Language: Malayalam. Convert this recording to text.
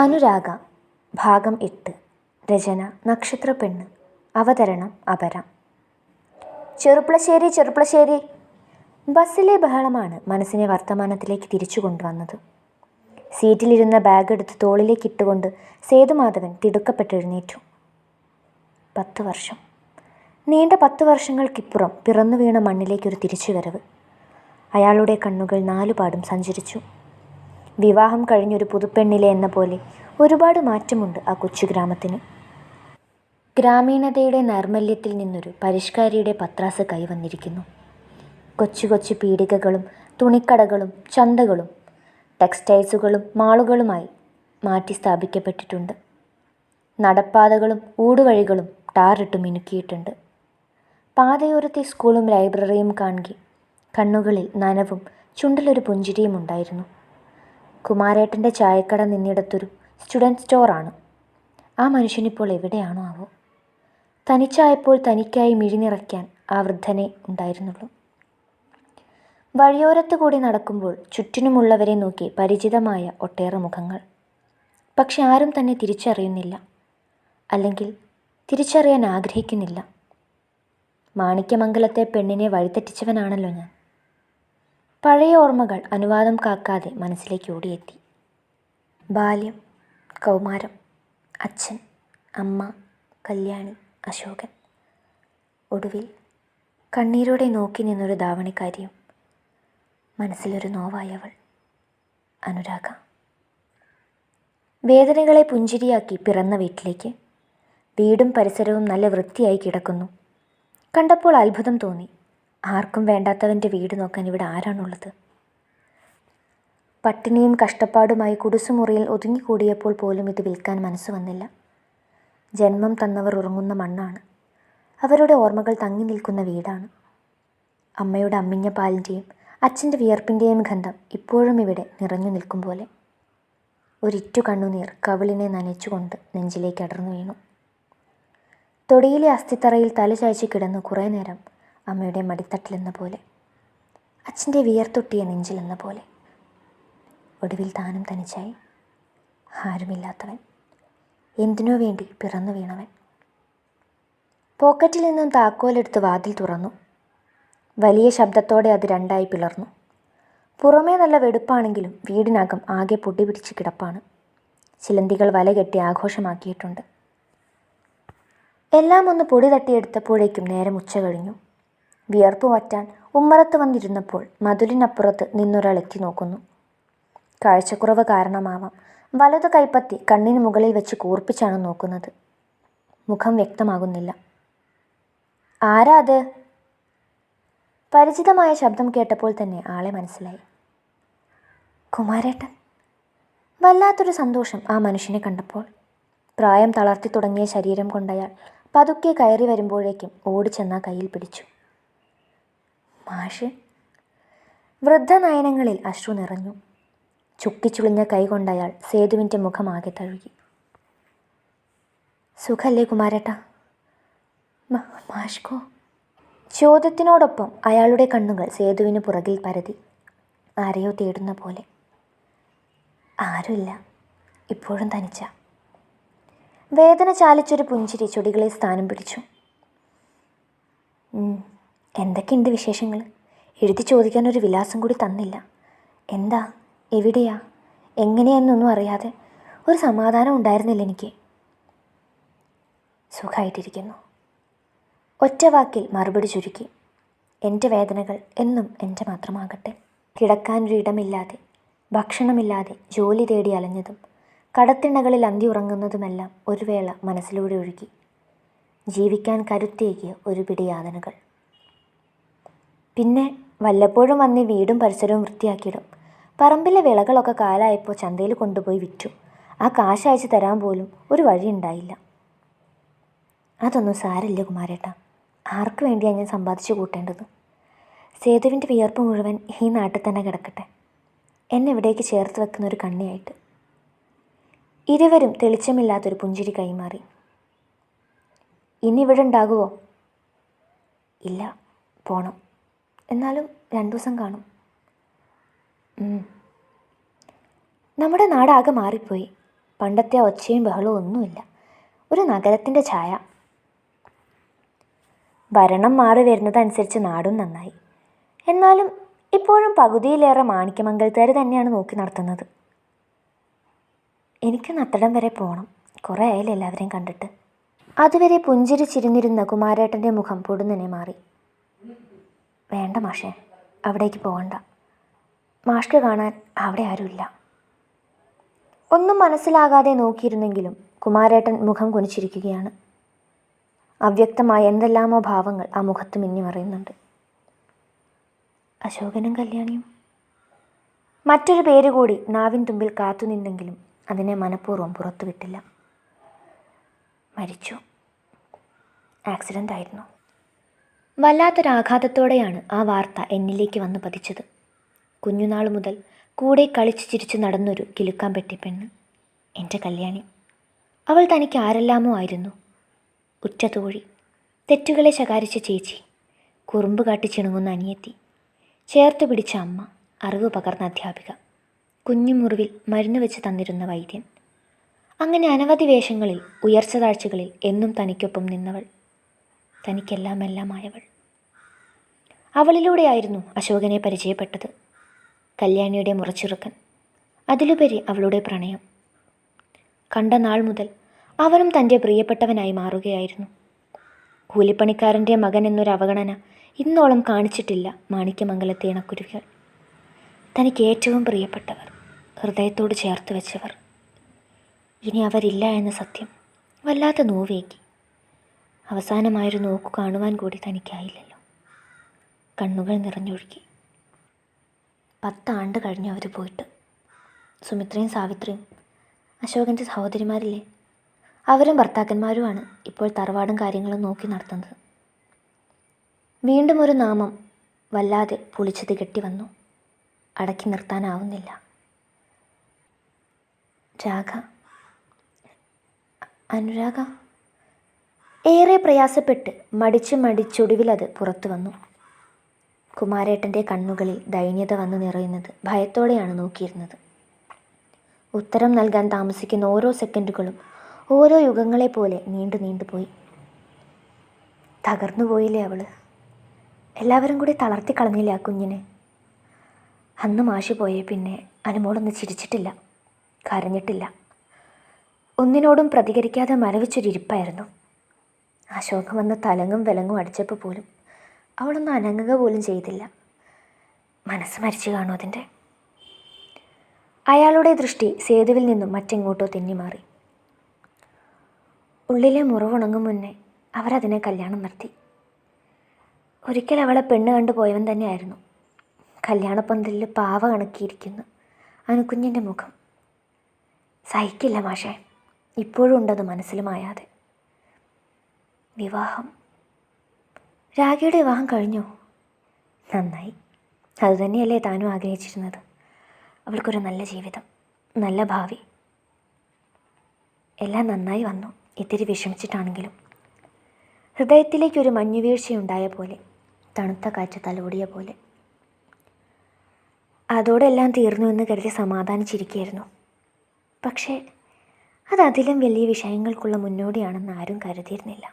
അനുരാഗ ഭാഗം 8. രചന നക്ഷത്രപ്പെണ്ണ്. അവതരണം അപര. ചെറുപ്പളശ്ശേരി ചെറുപ്പളശ്ശേരി. ബസ്സിലെ ബഹളമാണ് മനസ്സിനെ വർത്തമാനത്തിലേക്ക് തിരിച്ചു കൊണ്ടുവന്നത്. സീറ്റിലിരുന്ന ബാഗ് എടുത്ത് തോളിലേക്ക് ഇട്ടുകൊണ്ട് സേതുമാധവൻ തിടുക്കപ്പെട്ടെഴുന്നേറ്റു. 10 വർഷം, നീണ്ട 10 വർഷങ്ങൾക്കിപ്പുറം പിറന്നു വീണ മണ്ണിലേക്കൊരു തിരിച്ചുവരവ്. അയാളുടെ കണ്ണുകൾ നാലുപാടും സഞ്ചരിച്ചു. വിവാഹം കഴിഞ്ഞൊരു പുതുപ്പെണ്ണിലെ എന്ന പോലെ ഒരുപാട് മാറ്റമുണ്ട് ആ കൊച്ചു ഗ്രാമത്തിന്. ഗ്രാമീണതയുടെ നൈർമല്യത്തിൽ നിന്നൊരു പരിഷ്കാരിയുടെ പത്രാസ് കൈവന്നിരിക്കുന്നു. കൊച്ചു കൊച്ചു പീടികകളും തുണിക്കടകളും ചന്തകളും ടെക്സ്റ്റൈൽസുകളും മാളുകളുമായി മാറ്റി സ്ഥാപിക്കപ്പെട്ടിട്ടുണ്ട്. നടപ്പാതകളും ഊടുവഴികളും ടാറിട്ട് മിനുക്കിയിട്ടുണ്ട്. പാതയോരത്തെ സ്കൂളും ലൈബ്രറിയും കാണുകെ കണ്ണുകളിൽ നനവും ചുണ്ടിലൊരു പുഞ്ചിരിയും ഉണ്ടായിരുന്നു. കുമാരേട്ടൻ്റെ ചായക്കട നിന്നിടത്തൊരു സ്റ്റുഡൻറ് സ്റ്റോറാണ്. ആ മനുഷ്യനിപ്പോൾ എവിടെയാണോ ആവോ. തനിച്ചായപ്പോൾ തനിക്കായി മിഴിനിറയ്ക്കാൻ ആ വൃദ്ധനെ ഉണ്ടായിരുന്നുള്ളൂ. വഴിയോരത്ത് കൂടി നടക്കുമ്പോൾ ചുറ്റിനുമുള്ളവരെ നോക്കി പരിചിതമായ ഒട്ടേറെ മുഖങ്ങൾ. പക്ഷെ ആരും തന്നെ തിരിച്ചറിയുന്നില്ല, അല്ലെങ്കിൽ തിരിച്ചറിയാൻ ആഗ്രഹിക്കുന്നില്ല. മാണിക്യമംഗലത്തെ പെണ്ണിനെ വഴിതെറ്റിച്ചവനാണല്ലോ ഞാൻ. പഴയ ഓർമ്മകൾ അനുവാദം കാക്കാതെ മനസ്സിലേക്ക് ഓടിയെത്തി. ബാല്യം, കൗമാരം, അച്ഛൻ, അമ്മ, കല്യാണി, അശോകൻ. ഒടുവിൽ കണ്ണീരോടെ നോക്കി നിന്നൊരു ധാവണിക്കാരിയും. മനസ്സിലൊരു നോവായവൾ, അനുരാഗ. വേദനകളെ പുഞ്ചിരിയാക്കി പിറന്ന വീട്ടിലേക്ക്. വീടും പരിസരവും നല്ല വൃത്തിയായി കിടക്കുന്നു. കണ്ടപ്പോൾ അത്ഭുതം തോന്നി. ആർക്കും വേണ്ടാത്തവൻ്റെ വീട് നോക്കാൻ ഇവിടെ ആരാണുള്ളത്? പട്ടിണിയും കഷ്ടപ്പാടുമായി കുടിസുമുറിയിൽ ഒതുങ്ങിക്കൂടിയപ്പോൾ പോലും ഇത് വിൽക്കാൻ മനസ്സ് വന്നില്ല. ജന്മം തന്നവർ ഉറങ്ങുന്ന മണ്ണാണ്. അവരുടെ ഓർമ്മകൾ തങ്ങി നിൽക്കുന്ന വീടാണ്. അമ്മയുടെ അമ്മിഞ്ഞ പാലിൻ്റെയും അച്ഛൻ്റെ വിയർപ്പിൻ്റെയും ഗന്ധം ഇപ്പോഴും ഇവിടെ നിറഞ്ഞു നിൽക്കും പോലെ. ഒരിറ്റു കണ്ണുനീർ കവിളിനെ നനച്ചുകൊണ്ട് നെഞ്ചിലേക്ക് അടർന്നു വീണു. തൊടിയിലെ അസ്ഥിത്തറയിൽ തല ചായ്ച്ച് കിടന്നു കുറേ നേരം അമ്മയുടെ മടിത്തട്ടിലെന്ന പോലെ, അച്ഛൻ്റെ വിയർത്തൊട്ടിയ നെഞ്ചിലെന്ന പോലെ. ഒടുവിൽ താനും തനിച്ചായി. ആരുമില്ലാത്തവൻ, എന്തിനോ വേണ്ടി പിറന്നു വീണവൻ. പോക്കറ്റിൽ നിന്നും താക്കോലെടുത്ത് വാതിൽ തുറന്നു. വലിയ ശബ്ദത്തോടെ അത് രണ്ടായി പിളർന്നു. പുറമേ നല്ല വെടുപ്പാണെങ്കിലും വീടിനകം ആകെ പൊടിപിടിച്ച് കിടപ്പാണ്. ചിലന്തികൾ വലകെട്ടി ആഘോഷമാക്കിയിട്ടുണ്ട്. എല്ലാം ഒന്ന് പൊടി തട്ടിയെടുത്തപ്പോഴേക്കും നേരം ഉച്ച കഴിഞ്ഞു. വിയർപ്പ് വറ്റാൻ ഉമ്മറത്ത് വന്നിരുന്നപ്പോൾ മതിലിനപ്പുറത്ത് നിന്നൊരാൾ എത്തി നോക്കുന്നു. കാഴ്ചക്കുറവ് കാരണമാവാം വലതു കൈപ്പത്തി കണ്ണിന് മുകളിൽ വെച്ച് കൂർപ്പിച്ചാണ് നോക്കുന്നത്. മുഖം വ്യക്തമാകുന്നില്ല. ആരാ അത്? പരിചിതമായ ശബ്ദം കേട്ടപ്പോൾ തന്നെ ആളെ മനസ്സിലായി. കുമാരേട്ടൻ. വല്ലാത്തൊരു സന്തോഷം ആ മനുഷ്യനെ കണ്ടപ്പോൾ. പ്രായം തളർത്തി തുടങ്ങിയ ശരീരം കൊണ്ടയാൾ പതുക്കെ കയറി വരുമ്പോഴേക്കും ഓടിച്ചെന്ന കയ്യിൽ പിടിച്ചു. മാഷ്. വൃദ്ധനയനങ്ങളിൽ അശ്രു നിറഞ്ഞു. ചുക്കിച്ചുളിഞ്ഞ കൈ കൊണ്ടയാൾ സേതുവിൻ്റെ മുഖമാകെ തഴുകി. സുഖല്ലേ കുമാരേട്ടാ? മാഷ്കോ? ചോദ്യത്തിനോടൊപ്പം അയാളുടെ കണ്ണുകൾ സേതുവിന് പുറകിൽ പരതി, ആരെയോ തേടുന്ന പോലെ. ആരുമില്ല, ഇപ്പോഴും തനിച്ച. വേദന ചാലിച്ചൊരു പുഞ്ചിരി ചൊടികളിൽ സ്ഥാനം പിടിച്ചു. എന്തൊക്കെയുണ്ട് വിശേഷങ്ങൾ? എഴുതി ചോദിക്കാനൊരു വിലാസം കൂടി തന്നില്ല. എന്താ, എവിടെയാ, എങ്ങനെയെന്നൊന്നും അറിയാതെ ഒരു സമാധാനം ഉണ്ടായിരുന്നില്ല എനിക്ക്. സുഖമായിട്ടിരിക്കുന്നു. ഒറ്റ വാക്കിൽ മറുപടി ചുരുക്കി. എൻ്റെ വേദനകൾ എന്നും എൻ്റെ മാത്രമാകട്ടെ. കിടക്കാനൊരിടമില്ലാതെ, ഭക്ഷണമില്ലാതെ ജോലി തേടി അലഞ്ഞതും കടത്തിണ്ണകളിൽ അന്തി ഉറങ്ങുന്നതുമെല്ലാം ഒരു വേള മനസ്സിലൂടെ ഒഴുകി. ജീവിക്കാൻ കരുത്തേകിയ ഒരു പിടി യാതനകൾ. പിന്നെ വല്ലപ്പോഴും വന്ന് വീടും പരിസരവും വൃത്തിയാക്കിയിടും. പറമ്പിലെ വിളകളൊക്കെ കാലായപ്പോൾ ചന്തയിൽ കൊണ്ടുപോയി വിറ്റു. ആ കാശ് അയച്ചു തരാൻ പോലും ഒരു വഴി ഉണ്ടായില്ല. അതൊന്നും സാരമില്ല കുമാരേട്ടാ. ആർക്ക് വേണ്ടിയാണ് ഞാൻ സമ്പാദിച്ചു കൂട്ടേണ്ടത്? സേതുവിൻ്റെ വിയർപ്പ് മുഴുവൻ ഈ നാട്ടിൽ തന്നെ കിടക്കട്ടെ, എന്നെ ഇവിടേക്ക് ചേർത്ത് വെക്കുന്ന ഒരു കണ്ണിയായിട്ട്. ഇരുവരും തെളിച്ചമില്ലാത്തൊരു പുഞ്ചിരി കൈമാറി. ഇനി ഇവിടെ ഉണ്ടാകുമോ? ഇല്ല, പോണം. എന്നാലും 2 ദിവസം കാണും. നമ്മുടെ നാടാകെ മാറിപ്പോയി. പണ്ടത്തെ ഒച്ചയും ബഹളവും ഒന്നുമില്ല. ഒരു നഗരത്തിൻ്റെ ഛായ. ഭരണം മാറി വരുന്നതനുസരിച്ച് നാടും നന്നായി. എന്നാലും ഇപ്പോഴും പകുതിയിലേറെ മാണിക്യമംഗലത്തുകാർ തന്നെയാണ് നോക്കി നടത്തുന്നത്. എനിക്ക് നത്തടം വരെ പോകണം. കുറേ ആയില്ല എല്ലാവരെയും കണ്ടിട്ട്. അതുവരെ പുഞ്ചിരിച്ചിരുന്നിരുന്ന കുമാരേട്ടൻ്റെ മുഖം പൊടുന്നനെ മാറി. വേണ്ട മാഷേ, അവിടേക്ക് പോകണ്ട. മാഷ്ക്ക് കാണാൻ അവിടെ ആരുമില്ല. ഒന്നും മനസ്സിലാകാതെ നോക്കിയിരുന്നെങ്കിലും കുമാരേട്ടൻ മുഖം കുനിച്ചിരിക്കുകയാണ്. അവ്യക്തമായ എന്തെല്ലാമോ ഭാവങ്ങൾ ആ മുഖത്ത് മിന്നി മറയുന്നുണ്ട്. അശോകനും കല്യാണിയും. മറ്റൊരു പേര് കൂടി നാവിൻ തുമ്പിൽ കാത്തുനിന്നെങ്കിലും അതിനെ മനഃപൂർവ്വം പുറത്തുവിട്ടില്ല. മരിച്ചു. ആക്സിഡൻ്റ് ആയിരുന്നു. വല്ലാത്തൊരാഘാതത്തോടെയാണ് ആ വാർത്ത എന്നിലേക്ക് വന്നു പതിച്ചത്. കുഞ്ഞുനാൾ മുതൽ കൂടെ കളിച്ചു ചിരിച്ചു നടന്നൊരു കിലുക്കാൻ പെട്ടി പെണ്ണ്, എൻ്റെ കല്യാണി. അവൾ തനിക്ക് ആരെല്ലാമോ ആയിരുന്നു. ഉറ്റ തോഴി, തെറ്റുകളെ ശകാരിച്ച ചേച്ചി, കുറുമ്പ് കാട്ടി ചിണുങ്ങുന്ന അനിയത്തി, ചേർത്ത് പിടിച്ച അമ്മ, അറിവ് പകർന്ന അധ്യാപിക, കുഞ്ഞു മുറിവിൽ മരുന്ന് വെച്ച് തന്നിരുന്ന വൈദ്യൻ. അങ്ങനെ അനവധി വേഷങ്ങളിൽ, ഉയർച്ച താഴ്ചകളിൽ എന്നും തനിക്കൊപ്പം നിന്നവൾ, തനിക്കെല്ലാമെല്ലാമായവൾ. അവളിലൂടെയായിരുന്നു അശോകനെ പരിചയപ്പെട്ടത്. കല്യാണിയുടെ മുറച്ചിറുക്കൻ, അതിലുപരി അവളുടെ പ്രണയം. കണ്ട നാൾ മുതൽ അവനും തൻ്റെ പ്രിയപ്പെട്ടവനായി മാറുകയായിരുന്നു. കൂലിപ്പണിക്കാരൻ്റെ മകൻ എന്നൊരു അവഗണന ഇന്നോളം കാണിച്ചിട്ടില്ല മാണിക്യമംഗലത്തെ ഇണക്കുരുവികൾ. തനിക്ക് ഏറ്റവും പ്രിയപ്പെട്ടവർ, ഹൃദയത്തോട് ചേർത്ത് വെച്ചവർ. ഇനി അവരില്ല എന്ന സത്യം വല്ലാത്ത നോവേകി. അവസാനമായൊരു നോക്കു കാണുവാൻ കൂടി തനിക്കായില്ലല്ലോ. കണ്ണുകൾ നിറഞ്ഞൊഴുകി. 10 ആണ്ട് കഴിഞ്ഞു അവർ പോയിട്ട്. സുമിത്രയും സാവിത്രിയും, അശോകൻ്റെ സഹോദരിമാരില്ലേ, അവരും ഭർത്താക്കന്മാരുമാണ് ഇപ്പോൾ തറവാടും കാര്യങ്ങളും നോക്കി നടത്തുന്നത്. വീണ്ടും ഒരു നാമം വല്ലാതെ പുളിച്ചത് കെട്ടി വന്നു. അടക്കി നിർത്താനാവുന്നില്ല. രാഗ, അനുരാഗ. ഏറെ പ്രയാസപ്പെട്ട് മടിച്ചൊടുവിലത് പുറത്തു വന്നു. കുമാരേട്ടൻ്റെ കണ്ണുകളിൽ ദൈന്യത വന്നു നിറയുന്നത് ഭയത്തോടെയാണ് നോക്കിയിരുന്നത്. ഉത്തരം നൽകാൻ താമസിക്കുന്ന ഓരോ സെക്കൻഡുകളും ഓരോ യുഗങ്ങളെപ്പോലെ നീണ്ടു പോയി. തകർന്നു പോയില്ലേ അവള്? എല്ലാവരും കൂടി തളർത്തി കളഞ്ഞില്ലേ ആ കുഞ്ഞിനെ? അന്ന് മാഷി പോയേ പിന്നെ അനുമോളൊന്ന് ചിരിച്ചിട്ടില്ല, കരഞ്ഞിട്ടില്ല. ഒന്നിനോടും പ്രതികരിക്കാതെ മരവിച്ചൊരിപ്പായിരുന്നു. അശോകം വന്ന് തലങ്ങും വിലങ്ങും അടിച്ചപ്പോൾ പോലും അവളൊന്നും അനങ്ങുക പോലും ചെയ്തില്ല. മനസ്സ് മരിച്ചു കാണും അതിൻ്റെ. അയാളുടെ ദൃഷ്ടി സേതുവിൽ നിന്നും മറ്റെങ്ങോട്ടോ തെന്നിമാറി. ഉള്ളിലെ മുറിവുണങ്ങും മുന്നേ അവരതിനെ കല്യാണം നടത്തി. ഒരിക്കൽ അവളെ പെണ്ണ് കണ്ടു പോയവൻ തന്നെയായിരുന്നു. കല്യാണപ്പന്തലിൽ പാവ കണക്കിയിരിക്കുന്നു അനുകുഞ്ഞിൻ്റെ മുഖം. സഹിക്കില്ല മാഷേ, ഇപ്പോഴും ഉണ്ടത് മനസ്സിൽ മായാതെ. വിവാഹം, രാഗയുടെ വിവാഹം കഴിഞ്ഞോ? നന്നായി. അതുതന്നെയല്ലേ താനും ആഗ്രഹിച്ചിരുന്നത്. അവൾക്കൊരു നല്ല ജീവിതം, നല്ല ഭാവി. എല്ലാം നന്നായി വന്നു. ഇത്തിരി വിഷമിച്ചിട്ടാണെങ്കിലും. ഹൃദയത്തിലേക്കൊരു മഞ്ഞുവീഴ്ചയുണ്ടായ പോലെ, തണുത്ത കാറ്റ് തലോടിയ പോലെ. അതോടെ എല്ലാം തീർന്നു എന്ന് കരുതി സമാധാനിച്ചിരിക്കുകയായിരുന്നു. പക്ഷേ അതിലും വലിയ വിഷയങ്ങൾക്കുള്ള മുന്നോടിയാണെന്ന് ആരും കരുതിയിരുന്നില്ല.